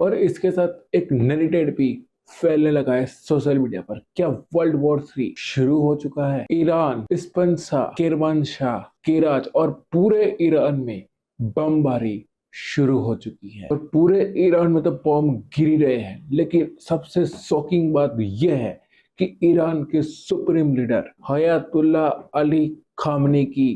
और इसके साथ एक नैरेटिव भी फैलने लगा है सोशल मीडिया पर। क्या वर्ल्ड वॉर 3 शुरू हो चुका है? ईरान, स्पंसा, किरमानशाह, केराज और पूरे ईरान में बमबारी शुरू हो चुकी है और पूरे ईरान में तो बम गिर ही रहे हैं। लेकिन सबसे शॉकिंग बात यह है कि ईरान के सुप्रीम लीडर हयातुल्ला अली खामनी की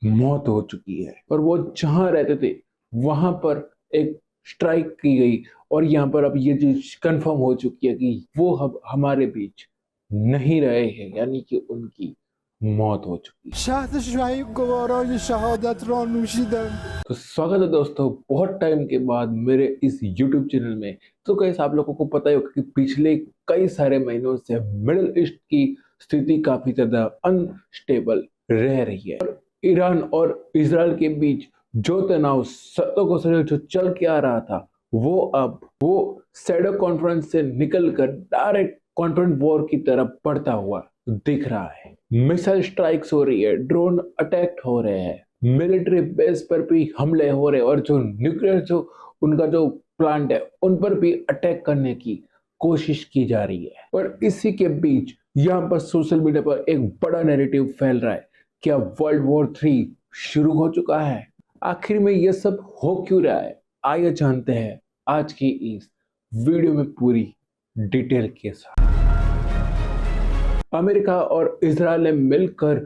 मौत हो चुकी है और वो जहां रहते थे वहां पर एक स्ट्राइक की गई और यहाँ पर अब ये चीज कंफर्म हो चुकी है कि वो अब हमारे बीच नहीं रहे हैं, यानी कि उनकी मौत हो चुकी है। तो स्वागत है दोस्तों, बहुत टाइम के बाद मेरे इस YouTube चैनल में। तो कैसे आप लोगों को पता ही होगा कि पिछले कई सारे महीनों से मिडिल ईस्ट की स्थिति काफी ज्यादा अनस्टेबल रह रही है और ईरान और इजराइल के बीच जो तनाव सत्तों को जो चल के आ रहा था वो सैडो कॉन्फ्रेंस से निकलकर डायरेक्ट कॉन्फ्रेंट वॉर की तरफ बढ़ता हुआ दिख रहा है। मिसाइल स्ट्राइक्स हो रही है, ड्रोन अटैक हो रहे हैं, मिलिट्री बेस पर भी हमले हो रहे हैं और जो न्यूक्लियर उनका जो प्लांट है उन पर भी अटैक करने की कोशिश की जा रही है। और इसी के बीच यहाँ पर सोशल मीडिया पर एक बड़ा नैरेटिव फैल रहा है। क्या वर्ल्ड वॉर 3 शुरू हो चुका है? आखिर में यह सब हो क्यों रहा है? आइए जानते हैं आज की इस वीडियो में पूरी डिटेल के साथ। अमेरिका और इजराइल ने मिलकर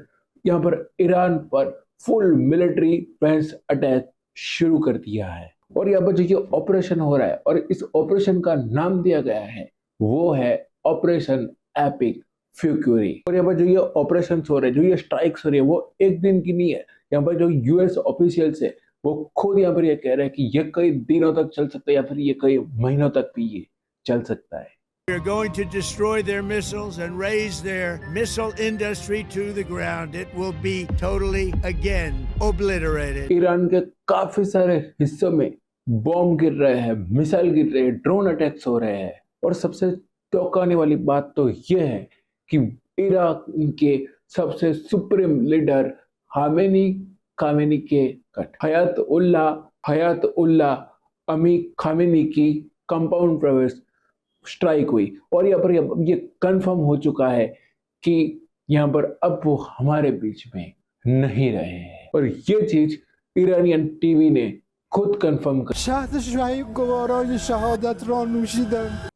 यहाँ पर ईरान पर फुल मिलिट्री डिफेंस अटैक शुरू कर दिया है और यहाँ पर जो ये ऑपरेशन हो रहा है और इस ऑपरेशन का नाम दिया गया है वो है ऑपरेशन एपिक फ्यूरी। और यहाँ पर जो ये ऑपरेशन हो रहे हैं, जो ये स्ट्राइक्स हो रही है, वो एक दिन की नहीं है। यहाँ पर जो यूएस ऑफिशियल्स है वो खुद यहाँ पर ये कह रहे हैं कि ये कई दिनों तक चल सकता है या फिर ये कई महीनों तक भी ये चल सकता है। We're going to destroy their missiles and raise their missile industry to the ground. It will be totally again obliterated. Iran के काफी सारे हिस्सों में बॉम्ब गिर रहे हैं, मिसाइल गिर रहे हैं, ड्रोन अटैक्स हो रहे हैं और सबसे चौंकाने वाली बात तो ये है कि ईरान के सबसे सुप्रीम लीडर खामेनी के हयातुल्ला अली खामेनी की कंपाउंड प्रवेश स्ट्राइक हुई और यहाँ पर ये कंफर्म हो चुका है कि यहाँ पर अब वो हमारे बीच में नहीं रहे हैं और ये चीज ईरानियन टीवी ने खुद कंफर्म कर।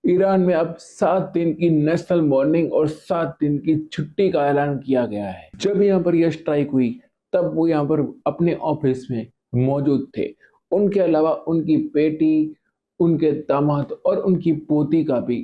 ईरान में अब 7 दिन की नेशनल मॉर्निंग और 7 दिन की छुट्टी का ऐलान किया गया है। जब यहाँ पर यह स्ट्राइक हुई तब वो यहाँ पर अपने ऑफिस में मौजूद थे। उनके अलावा उनकी बेटी, उनके दामाद और उनकी पोती का भी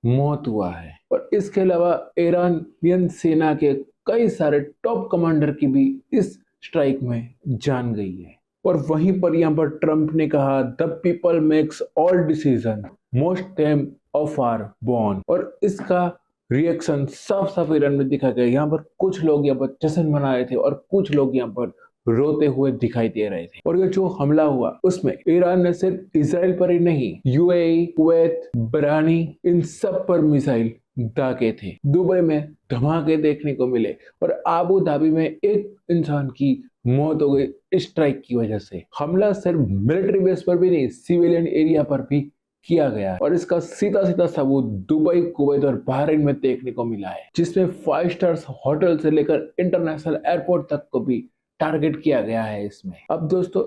मौत हुआ है और इसके अलावा ईरानियन सेना के कई सारे टॉप कमांडर की भी इस स्ट्राइक में जान गई है। और वहीं पर यहाँ पर ट्रंप ने कहा the people makes all decision most time of are born और इसका रिएक्शन साफ साफ ईरान में दिखा गया। यहाँ पर कुछ लोग यहाँ पर जश्न मना रहे थे और कुछ लोग यहाँ पर रोते हुए दिखाई दे रहे थे। और ये जो हमला हुआ उसमें ईरान ने सिर्फ इजराइल पर ही नहीं, यूएई, कुवैत, बहरीन, इन सब पर मिसाइल दागे थे। दुबई में धमाके देखने को मिले और आबू धाबी में एक इंसान की मौत हो गई इस स्ट्राइक की वजह से। हमला सिर्फ मिलिट्री बेस पर भी नहीं, सिविलियन एरिया पर भी किया गया और इसका सीधा सीधा सबूत दुबई, कुवैत और बहरीन में देखने को मिला है, जिसमें 5 स्टार्स होटल से लेकर इंटरनेशनल एयरपोर्ट तक को भी टारगेट किया गया है इसमें। अब दोस्तों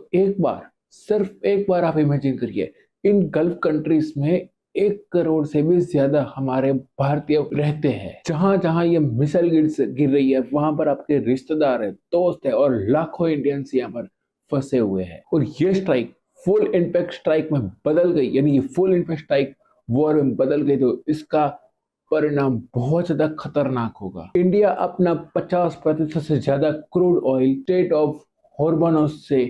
सिर्फ एक बार आप इमेजिन करिए, इन गल्फ कंट्रीज में 1 करोड़ से भी ज्यादा हमारे भारतीय रहते हैं। जहां जहां ये मिसाइल गिर रही है वहां पर आपके रिश्तेदार है, दोस्त है और लाखों इंडियंस यहाँ पर फंसे हुए हैं और ये स्ट्राइक फुल इम्पैक्ट स्ट्राइक में बदल गई, यानी ये फुल इम्पैक्ट स्ट्राइक वॉर में बदल गई तो इसका परिणाम बहुत ज्यादा खतरनाक होगा। इंडिया अपना 50% से ज्यादा crude oil state of hormones से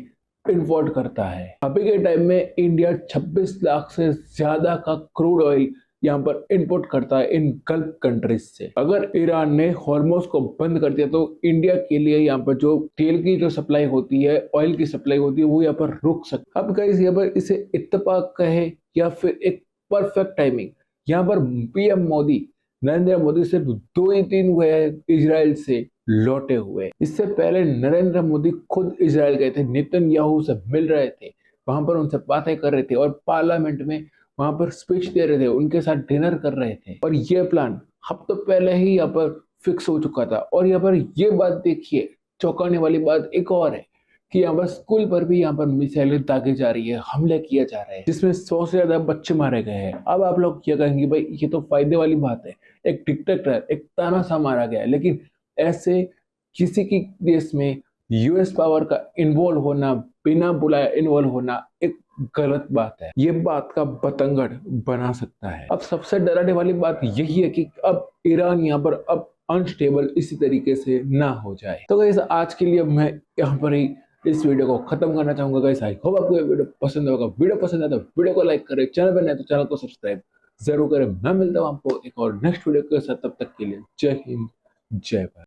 इंपोर्ट करता है। अभी के टाइम में इंडिया 26 लाख से ज्यादा का क्रूड ऑयल यहाँ पर इंपोर्ट करता है इन गल्फ कंट्रीज से। अगर ईरान ने हॉर्मोज को बंद कर दिया तो इंडिया के लिए यहाँ पर जो तेल की जो सप्लाई होती है, ऑयल की सप्लाई होती है, वो यहाँ पर रुक सकती है। अब गाइस यहाँ पर इसे इत्तेफाक कहे या फिर एक परफेक्ट टाइमिंग, यहाँ पर पीएम मोदी, नरेंद्र मोदी सिर्फ 2 ही दिन हुए हैं इजराइल से लौटे हुए। इससे पहले नरेंद्र मोदी खुद इजराइल गए थे, नेतन्याहू से मिल रहे थे, वहां पर उनसे बातें कर रहे थे और पार्लियामेंट में वहां पर स्पीच दे रहे थे, उनके साथ डिनर कर रहे थे, और ये प्लान हफ्तों पहले ही यहाँ पर फिक्स हो चुका था। और यहाँ पर ये बात देखिए, चौंकाने वाली बात एक और है कि यहाँ पर स्कूल पर भी यहाँ पर मिसाइलें दागी जा रही है, हमले किए जा रहे हैं, जिसमें 100 से ज्यादा बच्चे मारे गए हैं। अब आप लोग क्या कहेंगे, भाई ये तो फायदे वाली बात है, एक डिक्टेटर, एक तानाशाह मारा गया है, लेकिन ऐसे किसी की देश में यूएस पावर का इन्वॉल्व होना, बिना बुलाए इन्वॉल्व होना एक गलत बात है। ये बात का बतंगड़ बना सकता है। अब सबसे डराने वाली बात यही है कि अब ईरान यहाँ पर अब अनस्टेबल इसी तरीके से ना हो जाए। तो गाइस आज के लिए मैं यहाँ पर ही इस वीडियो को खत्म करना चाहूंगा। गाइस आई होप आपको ये वीडियो पसंद होगा। वीडियो पसंद है तो वीडियो को लाइक करें, चैनल पर नए तो चैनल को सब्सक्राइब जरूर करें। मैं मिलता हूँ आपको एक और नेक्स्ट वीडियो के साथ, तब तक के लिए जय हिंद, जय भारत।